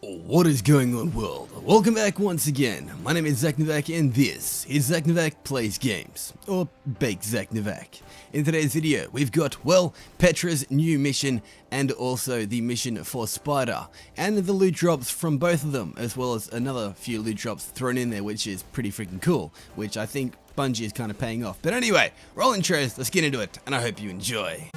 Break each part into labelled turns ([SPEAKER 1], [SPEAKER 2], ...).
[SPEAKER 1] What is going on, world? Welcome back once again. My name is ZacNovak and this is ZacNovak Plays Games, or Bake ZacNovak. In today's video, we've got, well, Petra's new mission and also the mission for Spider, and the loot drops from both of them, as well as another few loot drops thrown in there, which is pretty freaking cool, which I think Bungie is kind of paying off. But anyway, roll intros, let's get into it, and I hope you enjoy.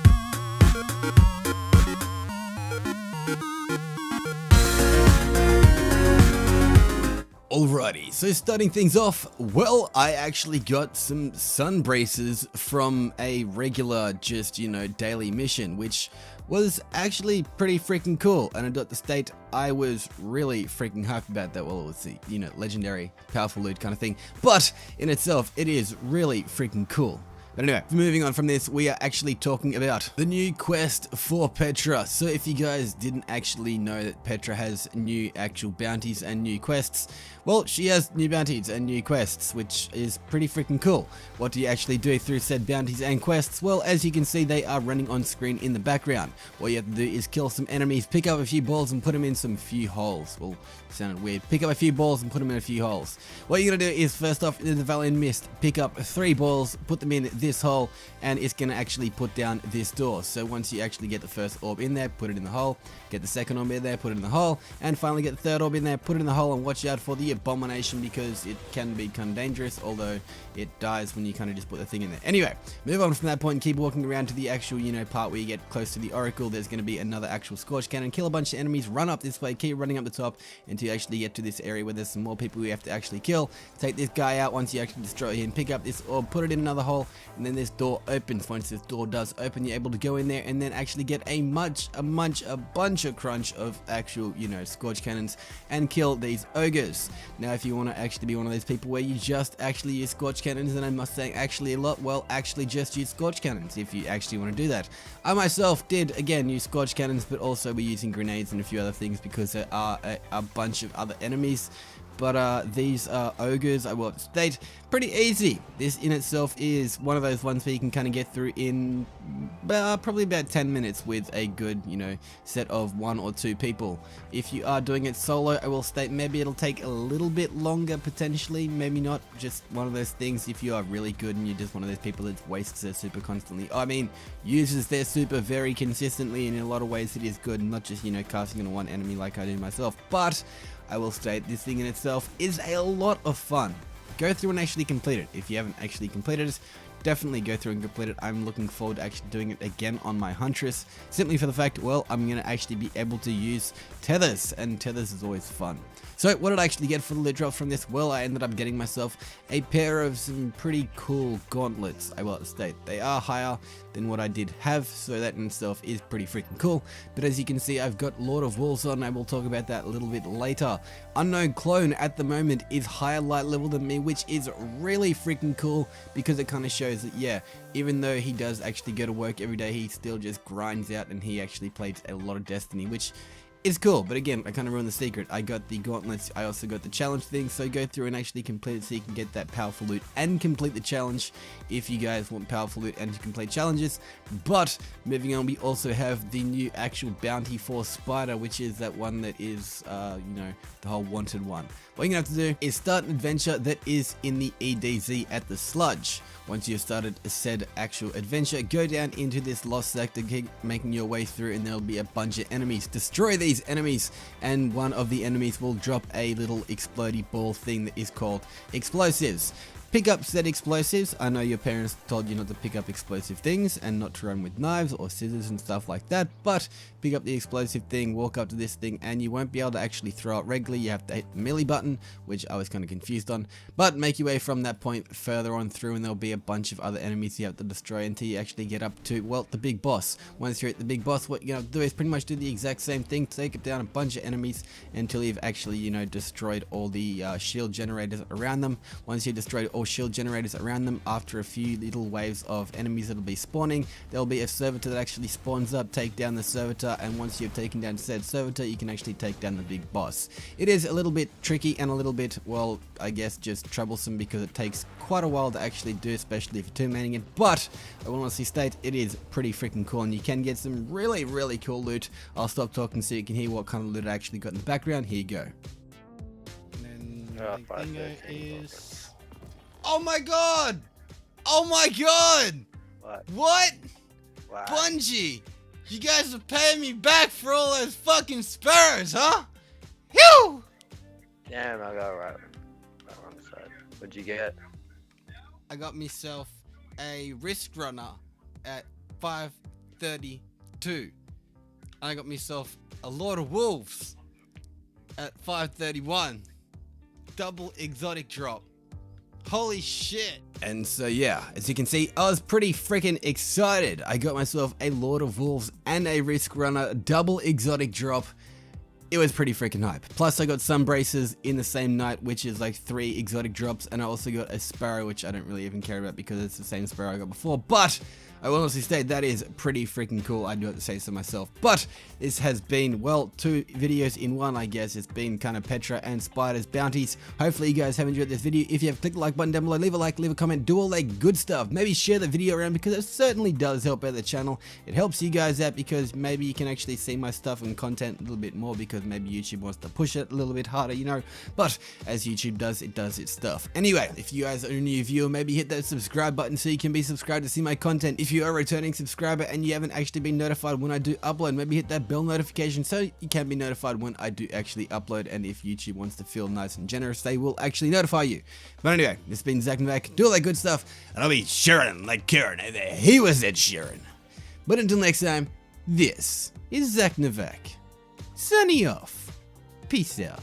[SPEAKER 1] Alrighty, so starting things off, well, I actually got some sun braces from a regular, just, daily mission, which was actually pretty freaking cool, and I got to state I was really freaking hyped about that. Well, it was the, legendary, powerful loot kind of thing, but in itself, it is really freaking cool. But anyway, moving on from this, we are actually talking about the new quest for Petra. So if you guys didn't actually know that Petra has new actual bounties and new quests, well, she has new bounties and new quests, which is pretty freaking cool. What do you actually do through said bounties and quests? Well, as you can see, they are running on screen in the background. What you have to do is kill some enemies, pick up a few balls and put them in some few holes. Well, sounded weird. Pick up a few balls and put them in a few holes. What you're going to do is, first off, in the Valiant Mist, pick up 3 balls, put them in this hole, and it's going to actually put down this door. So once you actually get the first orb in there, put it in the hole, get the second orb in there, put it in the hole, and finally get the third orb in there, put it in the hole, and watch out for the abomination because it can be kind of dangerous, although it dies when you kind of just put the thing in there. Anyway, move on from that point and keep walking around to the actual, part where you get close to the Oracle. There's going to be another actual Scorch Cannon, kill a bunch of enemies, run up this way, keep running up the top until you actually get to this area where there's some more people you have to actually kill. Take this guy out. Once you actually destroy him, pick up this orb, put it in another hole, and then this door opens. Once this door does open, you're able to go in there and then actually get a bunch of crunch of actual, Scorch Cannons and kill these ogres. Now, if you want to actually be one of those people where you just actually use Scorch Cannons, and I'm not saying actually a lot, well, actually just use Scorch Cannons if you actually want to do that. I myself did, again, use Scorch Cannons, but also we're using grenades and a few other things because there are a bunch of other enemies. But these ogres, I will state, pretty easy. This in itself is one of those ones where you can kind of get through in probably about 10 minutes with a good, set of 1 or 2 people. If you are doing it solo, I will state maybe it'll take a little bit longer potentially, maybe not. Just one of those things if you are really good and you're just one of those people that wastes their super constantly. I mean, uses their super very consistently, and in a lot of ways it is good, not just, casting on one enemy like I do myself. But I will state this thing in itself is a lot of fun. Go through and actually complete it. If you haven't actually completed it, definitely go through and complete it. I'm looking forward to actually doing it again on my Huntress, simply for the fact, well, I'm going to actually be able to use tethers, and tethers is always fun. So what did I actually get for the loot drop from this? Well, I ended up getting myself a pair of some pretty cool gauntlets. I will state they are higher than what I did have, so that in itself is pretty freaking cool. But as you can see, I've got Lord of Wolves on. I will talk about that a little bit later. Unknown Clone at the moment is higher light level than me, which is really freaking cool because it kind of shows that, yeah, even though he does actually go to work every day, he still just grinds out and he actually plays a lot of Destiny, which is cool. But again, I kind of ruined the secret. I got the gauntlets, I also got the challenge thing, so go through and actually complete it so you can get that powerful loot and complete the challenge if you guys want powerful loot and to complete challenges. But moving on, we also have the new actual bounty for Spider, which is that one that is, the whole wanted one. What you're going to have to do is start an adventure that is in the EDZ at the Sludge. Once you've started said actual adventure, go down into this lost sector, keep making your way through, and there'll be a bunch of enemies. Destroy these enemies, and one of the enemies will drop a little explodey ball thing that is called explosives. Pick up said explosives. I know your parents told you not to pick up explosive things and not to run with knives or scissors and stuff like that, but pick up the explosive thing, walk up to this thing, and you won't be able to actually throw it regularly. You have to hit the melee button, which I was kind of confused on, but make your way from that point further on through, and there'll be a bunch of other enemies you have to destroy until you actually get up to, well, the big boss. Once you're at the big boss, what you're going to do is pretty much do the exact same thing, take it down a bunch of enemies until you've actually, destroyed all the shield generators around them. Once you've destroyed all or shield generators around them. After a few little waves of enemies that'll be spawning, there'll be a servitor that actually spawns up. Take down the servitor, and once you've taken down said servitor, you can actually take down the big boss. It is a little bit tricky and a little bit, well, I guess just troublesome because it takes quite a while to actually do, especially if you're two-manning it, but I will honestly state it is pretty freaking cool, and you can get some really cool loot. I'll stop talking so you can hear what kind of loot I actually got in the background. Here you go. And then the thing is... Oh my god! Oh my god! What?
[SPEAKER 2] Wow.
[SPEAKER 1] Bungie! You guys are paying me back for all those fucking spurs, huh? Phew!
[SPEAKER 2] Damn, I got right on the side. What'd you get?
[SPEAKER 1] I got myself a Risk Runner at 532. I got myself a Lord of Wolves at 531. Double exotic drop. Holy shit. And so yeah, as you can see, I was pretty freaking excited. I got myself a Lord of Wolves and a Risk Runner double exotic drop. It was pretty freaking hype. Plus I got sun braces in the same night, which is like 3 exotic drops, and I also got a sparrow, which I don't really even care about because it's the same sparrow I got before, but I will honestly state that is pretty freaking cool. I do have to say so myself. But this has been, well, 2 videos in one, I guess. It's been kind of Petra and Spider's bounties. Hopefully you guys have enjoyed this video. If you have, click the like button down below, leave a like, leave a comment, do all that good stuff. Maybe share the video around because it certainly does help out the channel. It helps you guys out because maybe you can actually see my stuff and content a little bit more because maybe YouTube wants to push it a little bit harder, you know. But as YouTube does, it does its stuff. Anyway, if you guys are a new viewer, maybe hit that subscribe button so you can be subscribed to see my content. If you are a returning subscriber and you haven't actually been notified when I do upload, maybe hit that bell notification so you can be notified when I do actually upload, and if YouTube wants to feel nice and generous, they will actually notify you. But anyway, this has been ZacNovak, do all that good stuff, and I'll be Sheeran like Kieran, and he was Ed Sheeran. But until next time, this is ZacNovak. Sunny off. Peace out.